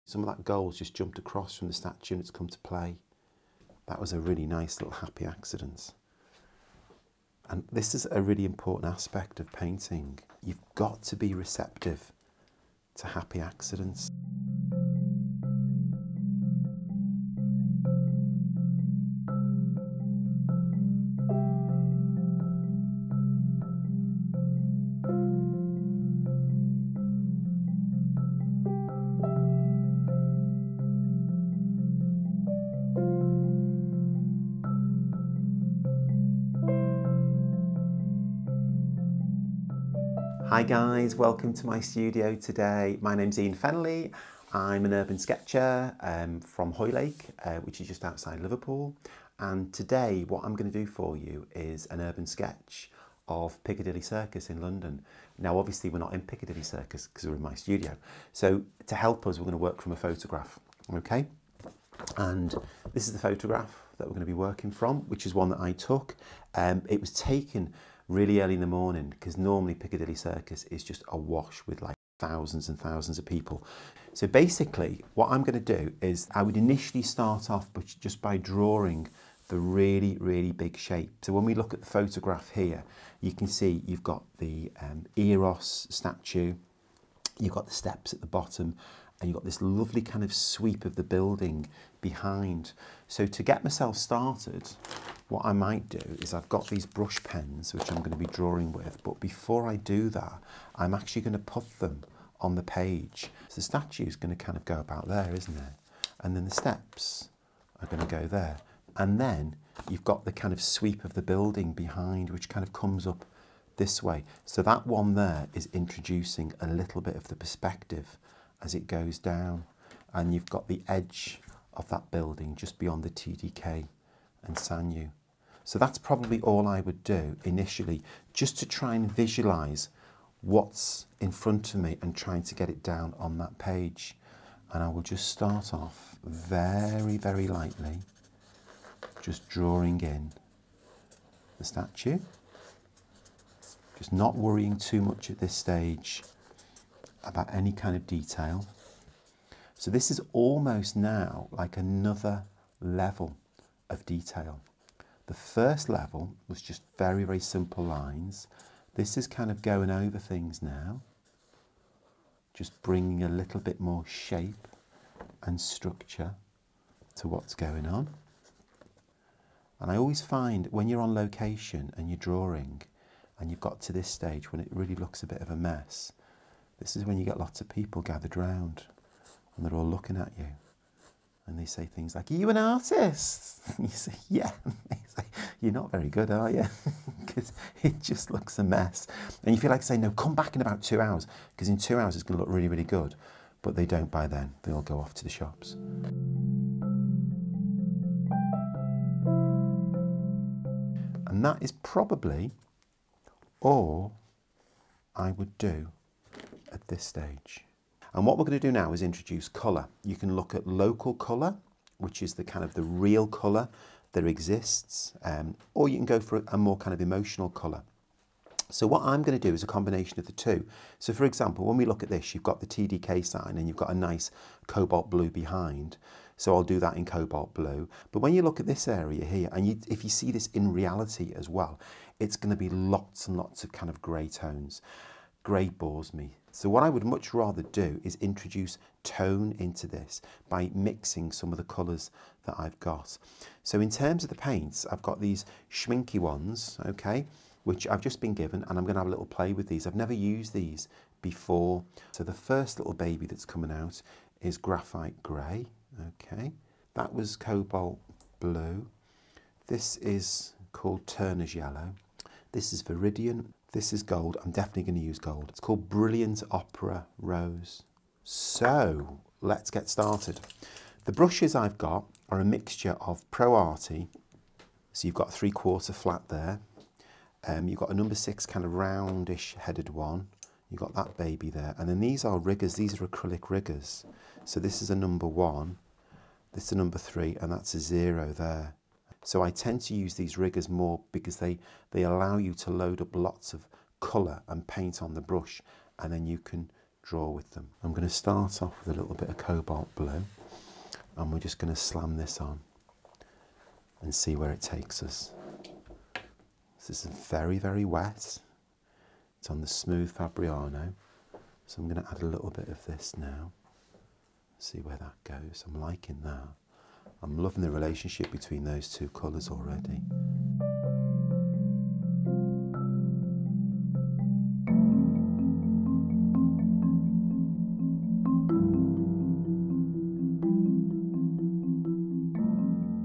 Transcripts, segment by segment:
Some of that gold's just jumped across from the statue and it's come to play. That was a really nice little happy accident. And this is a really important aspect of painting. You've got to be receptive to happy accidents. Hi guys, welcome to my studio today. My name's Ian Fennelly. I'm an urban sketcher from Hoylake, which is just outside Liverpool. And today what I'm going to do for you is an urban sketch of Piccadilly Circus in London. Now obviously we're not in Piccadilly Circus because we're in my studio. So to help us, we're going to work from a photograph, okay? And this is the photograph that we're going to be working from, which is one that I took. It was taken really early in the morning because normally Piccadilly Circus is just awash with like thousands and thousands of people. So basically what I'm going to do is I would initially start off just by drawing the really big shape. So when we look at the photograph here, you can see you've got the Eros statue, you've got the steps at the bottom, and you've got this lovely kind of sweep of the building behind. So to get myself started, what I might do is I've got these brush pens which I'm going to be drawing with, but before I do that, I'm actually going to put them on the page. So the statue is going to kind of go about there, isn't it? And then the steps are going to go there. And then you've got the kind of sweep of the building behind, which kind of comes up this way. So that one there is introducing a little bit of the perspective as it goes down. And you've got the edge of that building just beyond the TDK and Sanu. So that's probably all I would do initially, just to try and visualize what's in front of me and trying to get it down on that page. And I will just start off very lightly, just drawing in the statue, just not worrying too much at this stage about any kind of detail. So this is almost now like another level of detail. The first level was just very simple lines. This is kind of going over things now, just bringing a little bit more shape and structure to what's going on. And I always find when you're on location and you're drawing and you've got to this stage when it really looks a bit of a mess, this is when you get lots of people gathered round and they're all looking at you. And they say things like, "Are you an artist?" And you say, "Yeah." And they say, "You're not very good, are you?" Because it just looks a mess. And you feel like saying, "No, come back in about 2 hours, because in 2 hours it's going to look really good." But they don't by then. They all go off to the shops. And that is probably all I would do at this stage. And what we're going to do now is introduce colour. You can look at local colour, which is the kind of the real colour that exists, or you can go for a more kind of emotional colour. So what I'm going to do is a combination of the two. So for example, when we look at this, you've got the TDK sign and you've got a nice cobalt blue behind. So I'll do that in cobalt blue. But when you look at this area here, and if you see this in reality as well, it's going to be lots and lots of kind of grey tones. Grey bores me. So what I would much rather do is introduce tone into this by mixing some of the colours that I've got. So in terms of the paints, I've got these schminky ones, okay, which I've just been given, and I'm going to have a little play with these. I've never used these before. So the first little baby that's coming out is graphite grey, okay. That was cobalt blue. This is called Turner's yellow. This is Viridian. This is gold. I'm definitely going to use gold. It's called Brilliant Opera Rose. So let's get started. The brushes I've got are a mixture of Pro Arty. So you've got a 3/4 flat there. You've got a number 6 kind of roundish headed one. You've got that baby there. And then these are riggers. These are acrylic riggers. So this is a number 1. This is a number 3. And that's a 0 there. So I tend to use these riggers more because they allow you to load up lots of colour and paint on the brush, and then you can draw with them. I'm going to start off with a little bit of cobalt blue, and we're just going to slam this on and see where it takes us. This is very, very wet. It's on the smooth Fabriano, so I'm going to add a little bit of this now. See where that goes. I'm liking that. I'm loving the relationship between those two colours already.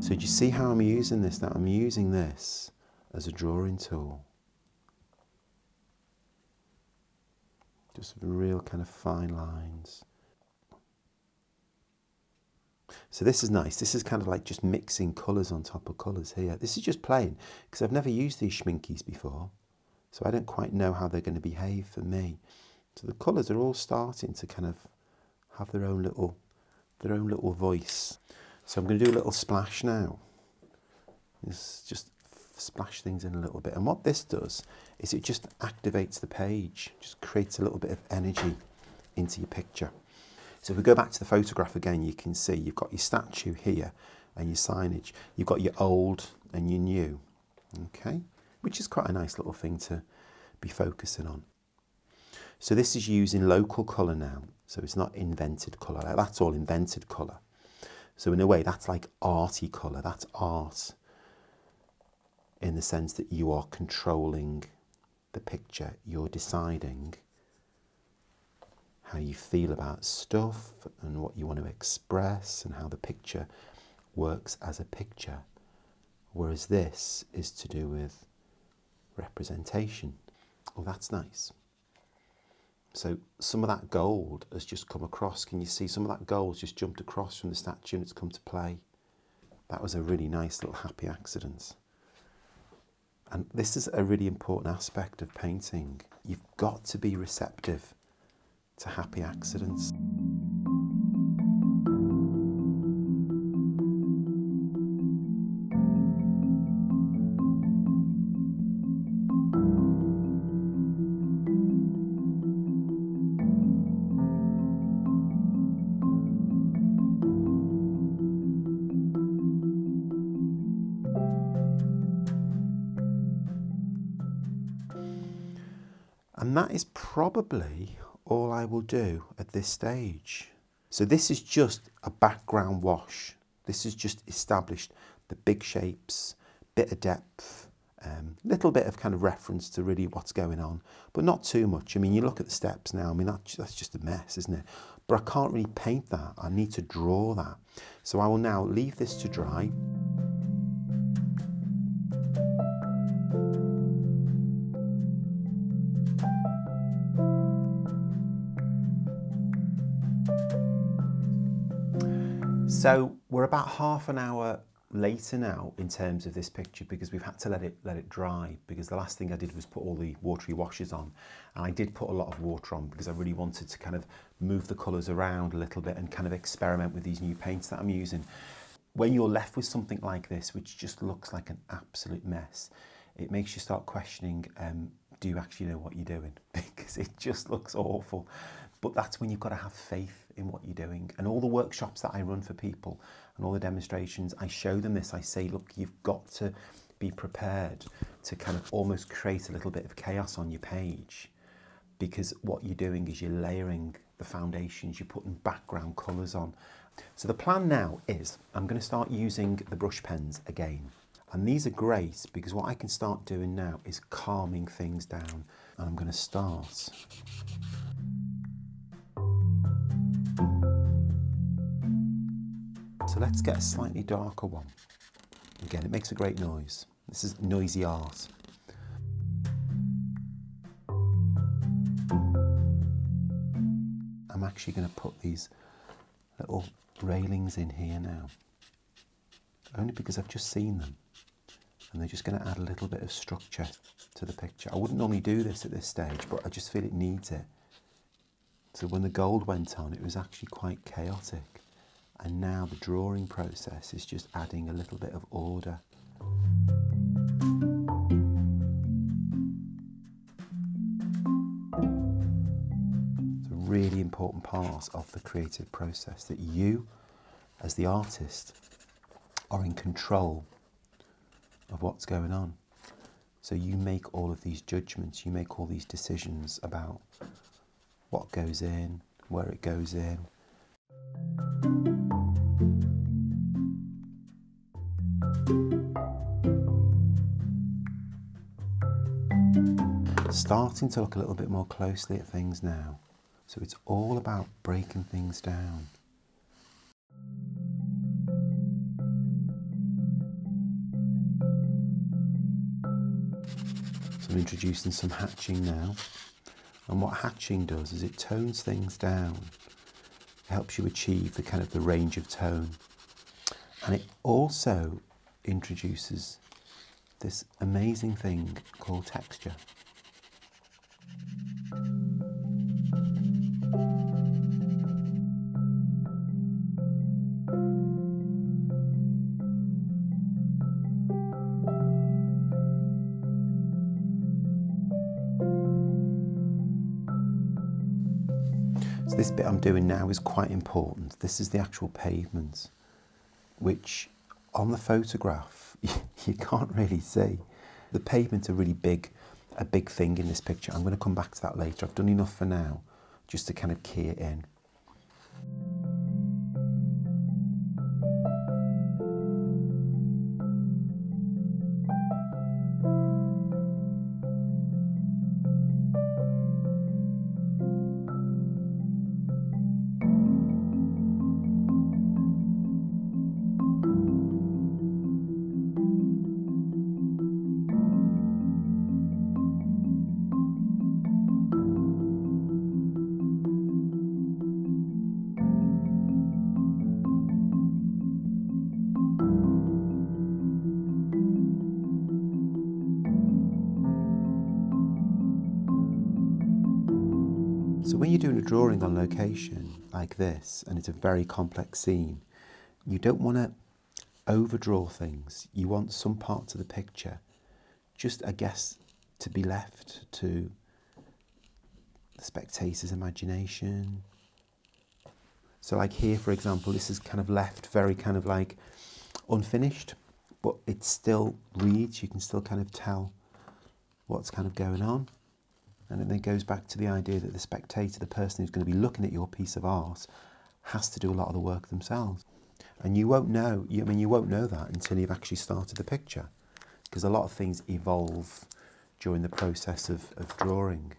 So do you see how I'm using this now? I'm using this as a drawing tool. Just real kind of fine lines. So this is nice. This is kind of like just mixing colours on top of colours here. This is just plain, because I've never used these schminkies before. So I don't quite know how they're going to behave for me. So the colours are all starting to kind of have their own little voice. So I'm going to do a little splash now. Just splash things in a little bit. And what this does is it just activates the page, just creates a little bit of energy into your picture. So if we go back to the photograph again, you can see you've got your statue here and your signage. You've got your old and your new, okay? Which is quite a nice little thing to be focusing on. So this is using local colour now. So it's not invented colour. That's all invented colour. So in a way, that's like arty colour. That's art in the sense that you are controlling the picture. You're deciding how you feel about stuff and what you want to express and how the picture works as a picture. Whereas this is to do with representation. Oh, that's nice. So some of that gold has just come across. Can you see some of that gold's just jumped across from the statue and it's come to play? That was a really nice little happy accident. And this is a really important aspect of painting. You've got to be receptive to happy accidents. And that is probably all I will do at this stage. So this is just a background wash. This is just established the big shapes, bit of depth, little bit of kind of reference to really what's going on, but not too much. I mean, you look at the steps now, I mean, that's just a mess, isn't it? But I can't really paint that. I need to draw that. So I will now leave this to dry. So we're about half an hour later now in terms of this picture because we've had to let it dry, because the last thing I did was put all the watery washes on, and I did put a lot of water on because I really wanted to kind of move the colours around a little bit and kind of experiment with these new paints that I'm using. When you're left with something like this, which just looks like an absolute mess, it makes you start questioning, do you actually know what you're doing? Because it just looks awful. But that's when you've got to have faith in what you're doing. And all the workshops that I run for people and all the demonstrations, I show them this. I say, look, you've got to be prepared to kind of almost create a little bit of chaos on your page, because what you're doing is you're layering the foundations, you're putting background colours on. So the plan now is I'm going to start using the brush pens again. And these are great because what I can start doing now is calming things down. And I'm going to start . So let's get a slightly darker one. Again, it makes a great noise. This is noisy art. I'm actually going to put these little railings in here now, only because I've just seen them and they're just going to add a little bit of structure to the picture. I wouldn't normally do this at this stage, but I just feel it needs it. So when the gold went on, it was actually quite chaotic. And now the drawing process is just adding a little bit of order. It's a really important part of the creative process, that you, as the artist, are in control of what's going on. So you make all of these judgments, you make all these decisions about what goes in, where it goes in. Starting to look a little bit more closely at things now. So it's all about breaking things down. So I'm introducing some hatching now. And what hatching does is it tones things down. It helps you achieve the kind of the range of tone. And it also introduces this amazing thing called texture. So this bit I'm doing now is quite important. This is the actual pavement, which on the photograph you can't really see. The pavement's a really big thing in this picture. I'm going to come back to that later. I've done enough for now just to kind of key it in. So when you're doing a drawing on location like this, and it's a very complex scene, you don't want to overdraw things. You want some parts of the picture just, I guess, to be left to the spectator's imagination. So like here, for example, this is kind of left very kind of like unfinished, but it still reads. You can still kind of tell what's kind of going on. And it then goes back to the idea that the spectator, the person who's going to be looking at your piece of art, has to do a lot of the work themselves. And you won't know, you won't know that until you've actually started the picture, because a lot of things evolve during the process of drawing.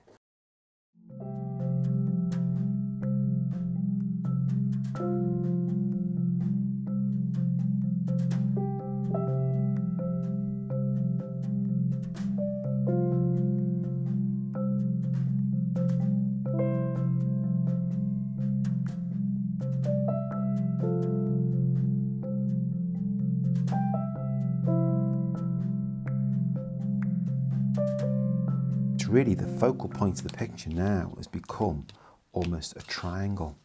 Really, the focal point of the picture now has become almost a triangle,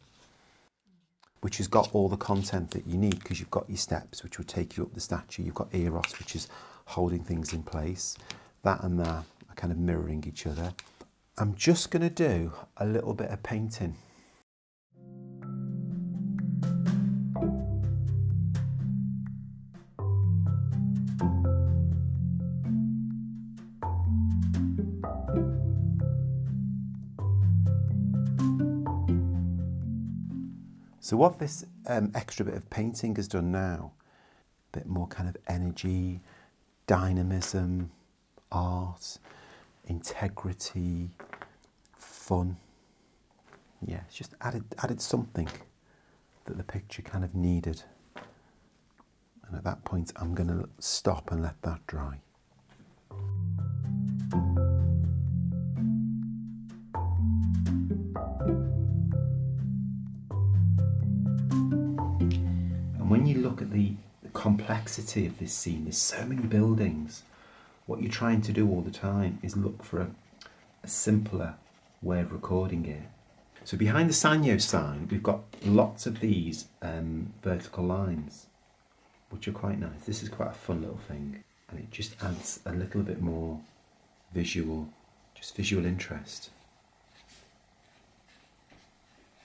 which has got all the content that you need, because you've got your steps, which will take you up the statue. You've got eros, which is holding things in place. That and that are kind of mirroring each other. I'm just going to do a little bit of painting. So what this extra bit of painting has done now, a bit more kind of energy, dynamism, art, integrity, fun. Yeah, it's just added something that the picture kind of needed. And at that point, I'm going to stop and let that dry. When you look at the complexity of this scene, there's so many buildings. What you're trying to do all the time is look for a simpler way of recording it. So behind the Sanyo sign, we've got lots of these vertical lines, which are quite nice. This is quite a fun little thing, and it just adds a little bit more visual interest.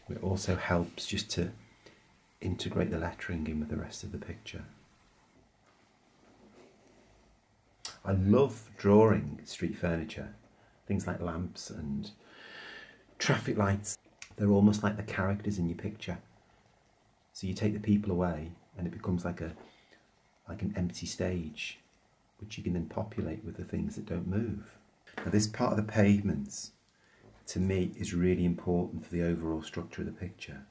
It also helps just to integrate the lettering in with the rest of the picture. I love drawing street furniture, things like lamps and traffic lights. They're almost like the characters in your picture. So you take the people away and it becomes like an empty stage, which you can then populate with the things that don't move. Now this part of the pavements, to me, is really important for the overall structure of the picture.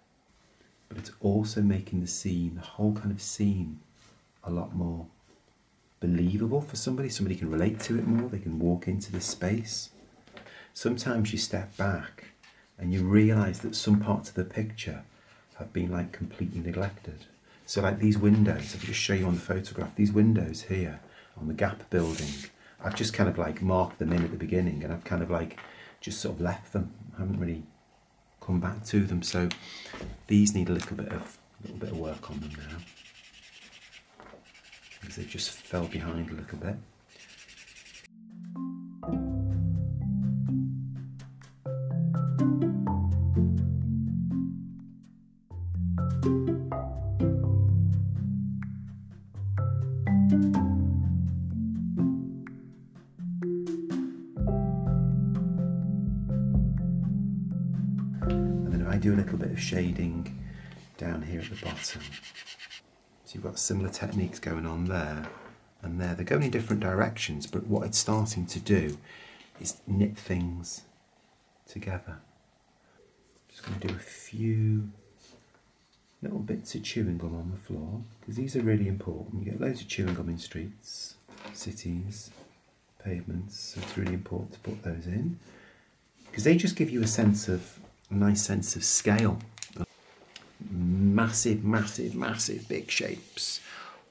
But it's also making the scene, the whole kind of scene, a lot more believable for somebody. Somebody can relate to it more, they can walk into this space. Sometimes you step back and you realise that some parts of the picture have been like completely neglected. So like these windows, if I just show you on the photograph, these windows here on the Gap building, I've just kind of like marked them in at the beginning and I've kind of like just sort of left them. I haven't really come back to them. So these need a little bit of work on them now, because they just fell behind a little bit. I do a little bit of shading down here at the bottom. So you've got similar techniques going on there and there. They're going in different directions, but what it's starting to do is knit things together. Just going to do a few little bits of chewing gum on the floor, because these are really important. You get loads of chewing gum in streets, cities, pavements, so it's really important to put those in, because they just give you a nice sense of scale. Massive, massive, massive big shapes,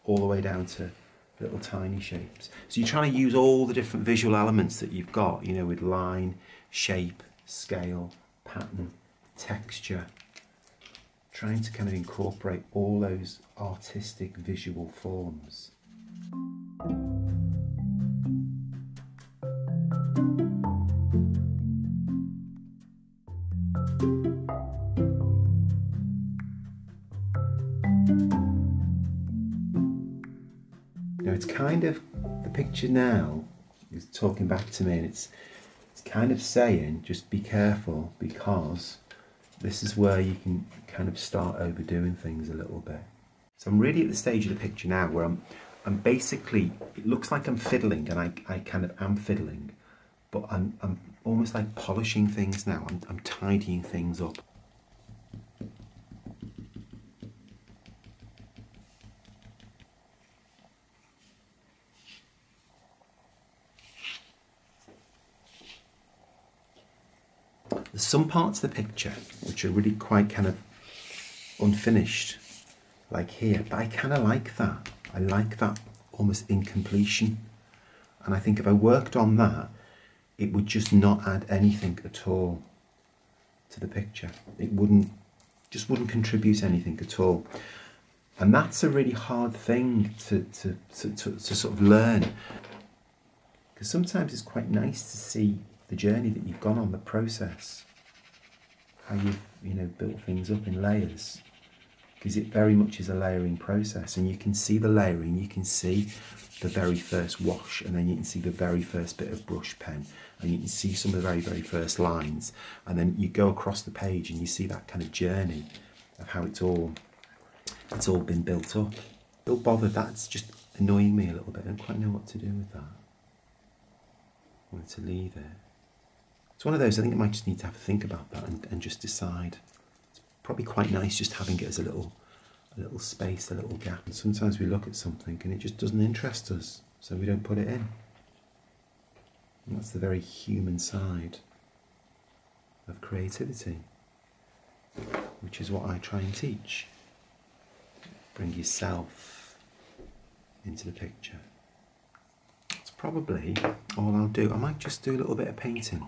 all the way down to little tiny shapes. So you're trying to use all the different visual elements that you've got, you know, with line, shape, scale, pattern, texture, trying to kind of incorporate all those artistic visual forms. Now it's kind of, the picture now is talking back to me, and it's kind of saying, just be careful, because this is where you can kind of start overdoing things a little bit. So I'm really at the stage of the picture now where I'm basically, it looks like I'm fiddling, and I kind of am fiddling, but I'm almost like polishing things now. I'm tidying things up. There's some parts of the picture which are really quite kind of unfinished, like here, but I kind of like that. I like that almost incompletion. And I think if I worked on that, it would just not add anything at all to the picture. It just wouldn't contribute anything at all. And that's a really hard thing to sort of learn. Because sometimes it's quite nice to see the journey that you've gone on, the process, how you've built things up in layers, because it very much is a layering process, and you can see the layering, you can see the very first wash, and then you can see the very first bit of brush pen, and you can see some of the very, very first lines, and then you go across the page and you see that kind of journey of how it's all been built up. Don't bother, that's just annoying me a little bit. I don't quite know what to do with that. I wanted to leave it. It's one of those, I think I might just need to have a think about that and just decide. It's probably quite nice just having it as a little space, a little gap. And sometimes we look at something and it just doesn't interest us, so we don't put it in. And that's the very human side of creativity, which is what I try and teach. Bring yourself into the picture. That's probably all I'll do. I might just do a little bit of painting.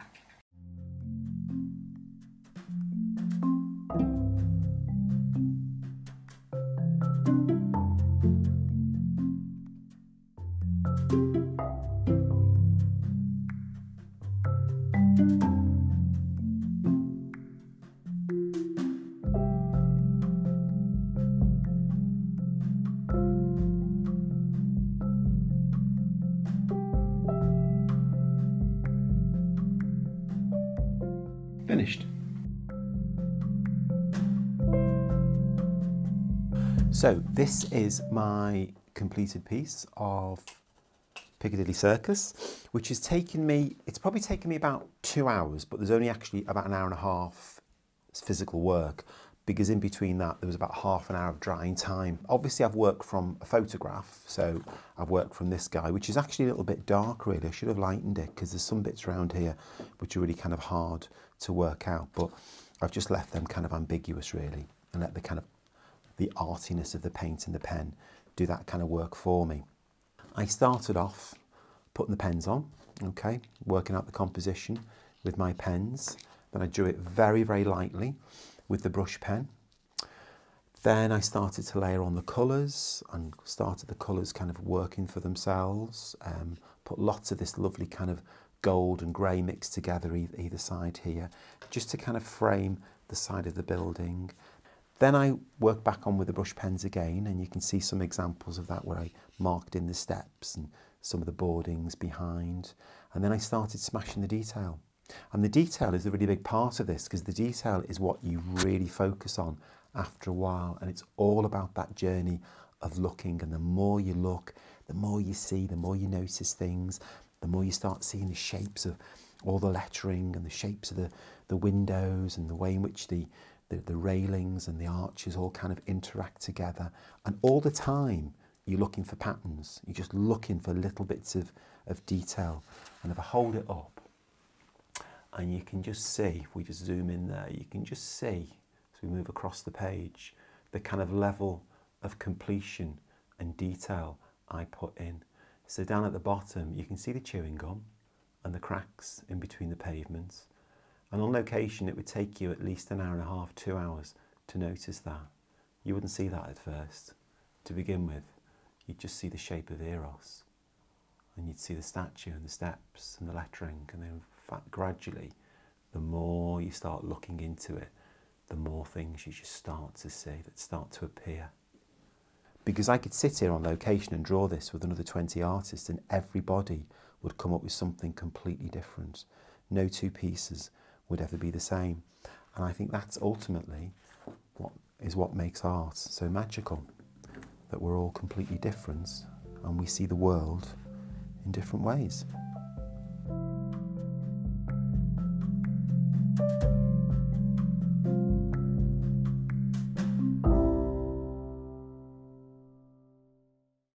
So this is my completed piece of Piccadilly Circus, which has taken me, it's probably taken me about 2 hours, but there's only actually about an hour and a half physical work, because in between that there was about half an hour of drying time. Obviously I've worked from a photograph, so I've worked from this guy, which is actually a little bit dark really. I should have lightened it because there's some bits around here which are really kind of hard to work out, but I've just left them kind of ambiguous really, and let the kind of the artiness of the paint and the pen do that kind of work for me. I started off putting the pens on, okay, working out the composition with my pens. Then I drew it very, very lightly with the brush pen. Then I started to layer on the colours and started the colours kind of working for themselves. Put lots of this lovely kind of gold and grey mixed together either side here, just to kind of frame the side of the building. Then I worked back on with the brush pens again, and you can see some examples of that where I marked in the steps and some of the boardings behind. And then I started smashing the detail. And the detail is a really big part of this, because the detail is what you really focus on after a while, and it's all about that journey of looking. And the more you look, the more you see, the more you notice things, the more you start seeing the shapes of all the lettering and the shapes of the windows and the way in which the railings and the arches all kind of interact together. And all the time you're looking for patterns, you're just looking for little bits of detail. And if I hold it up, and you can just see, if we just zoom in there, you can just see, as we move across the page, the kind of level of completion and detail I put in. So down at the bottom, you can see the chewing gum and the cracks in between the pavements. And on location, it would take you at least an hour and a half, 2 hours to notice that. You wouldn't see that at first. To begin with, you'd just see the shape of Eros, and you'd see the statue and the steps and the lettering, and then in fact, gradually, the more you start looking into it, the more things you just start to see that start to appear. Because I could sit here on location and draw this with another 20 artists, and everybody would come up with something completely different. No two pieces would ever be the same. And I think that's ultimately what makes art so magical, that we're all completely different and we see the world in different ways.